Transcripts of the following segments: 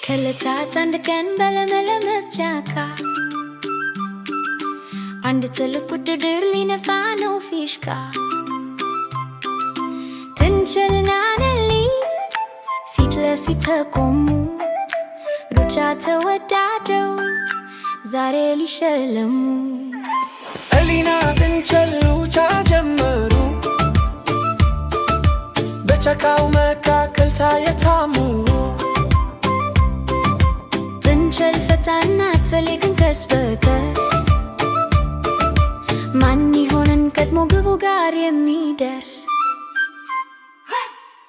ከለታት አንድ ቀን በለመለመ ጫካ አንድ ትልቅ ውድድር ሊነፋ ነው ፊሽካ። ጥንቸልና ነሊ ፊት ለፊት ተቆሙ፣ ሩጫ ተወዳድረው ዛሬ ሊሸለሙ። ነሊና ጥንቸል ሩጫ ጀመሩ፣ በጫካው መካከል ታየታሙሩ። ጥንቸል ፈጣን ናት ፈልግን ቀስ በቀስ፣ ማን ይሆንን ቀድሞ ግቡ ጋር የሚደርስ?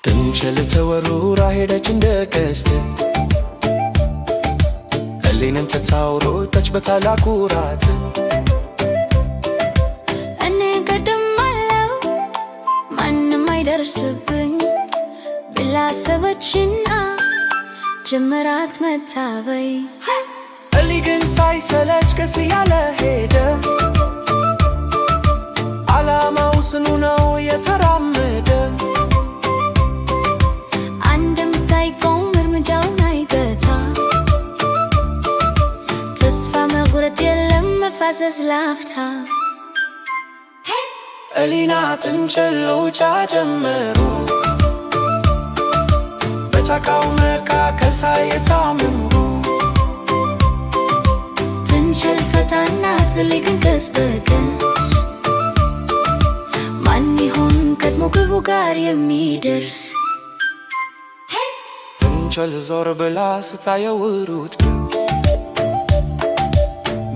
ጥንቸል ተወርውራ ሄደች እንደ ቀስት፣ ነሊንም ትታው ሮጠች በታላቅ ኩራት። እኔ ቀድማለሁ ማንም አይደርስብኝ ብላ አሰበችና ጀመራት መታበይ። ነሊ ግን ሳይሰለች ቀስ እያለ ሄደ፣ ዓላማው ጽኑ ነው የተራመደ። አንድም ሳይቆም እርምጃውን አይገታ፣ ተስፋ መቁረጥ የለም መፋሰስ ላፍታ። ነሊና ጥንቸል ሩጫ ጀመሩ፣ በጫካው መካከል ታየታሙሩ። ጥንቸል ፈጣን ናት ፈልግን ቀስ በቀስ፣ ማን ይሆን ቀድሞ ግቡ ጋር የሚደርስ? ጥንቸል ዞር ብላ ስታየው ሩጥ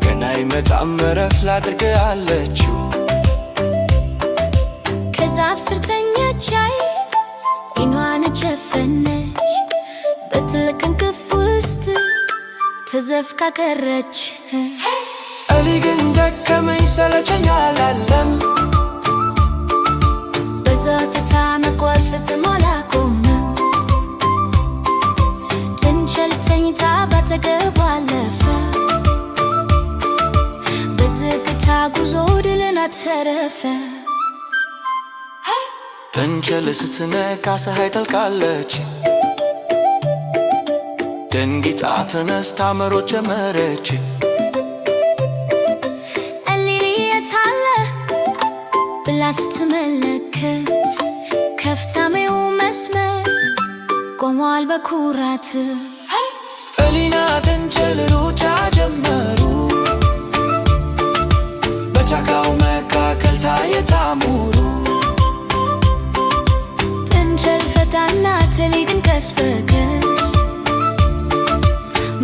ገና ይመጣም ረፍ ላድርግ አለችው። ከዛፍ ስር ተኛች ዓይኗን ጨፈነች፣ በትልቅ እንቅልፍ ውስጥ ተዘፍቃ ቀረች። ነሊ ግን ደከመኝ ሰለቸኝ አላለም፣ በጸጥታ መጓዝ ፈጽሞ አላቆመም። ጥንቸል ተኝታ ባጠገቧ አለፈ፣ በዝግታ ጉዞ ድልን አተረፈ። ጥንቸል ስትነቃ ፀሐይ ጠልቃለች፣ ደንጊጣ ተነስታ መሮጥ ጀመረች። ነሊ የት አለ ብላ ስትመለከት ከፍታሜው መስመር ቆሟል በኩራት። ነሊና ጥንቸል ሩጫ ጀመሩ፣ በጫካው መካከል ታየታሙሩ። ጥንቸል ፈጣን ናት ፈልግን ቀስ በቀስ፣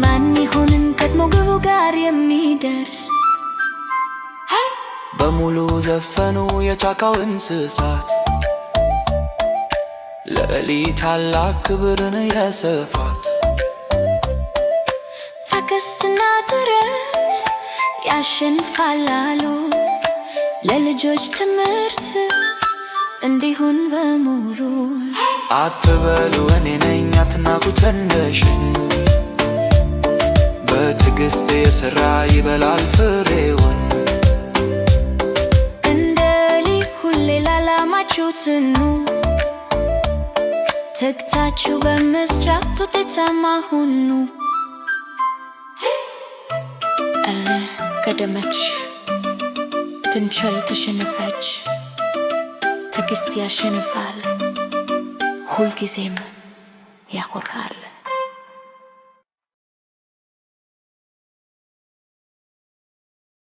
ማን ይሆንን ቀድሞ ግቡ ጋር የሚደርስ? በሙሉ ዘፈኑ የጫካው እንስሳት፣ ለነሊ ታላቅ ክብርን የሰፋት። ትዕግስትና ጥረት ያሸንፋል አሉ፣ ለልጆች ትምህርት እንዲሆን በሙሉ። አትበሉ እኔ ነኝ አትናቁት እንደሽን፣ በትዕግስት የሠራ ይበላል ፍሬውን። እንደ ነሊ ሁሌ ላላማችሁ ጽኑ፣ ተግታችሁ በመስራት ውጤታማ ሁኑ። ቀደመች፣ ጥንቸል ተሸነፈች። ትዕግስት ያሸንፋል፣ ሁልጊዜም ያኮራል።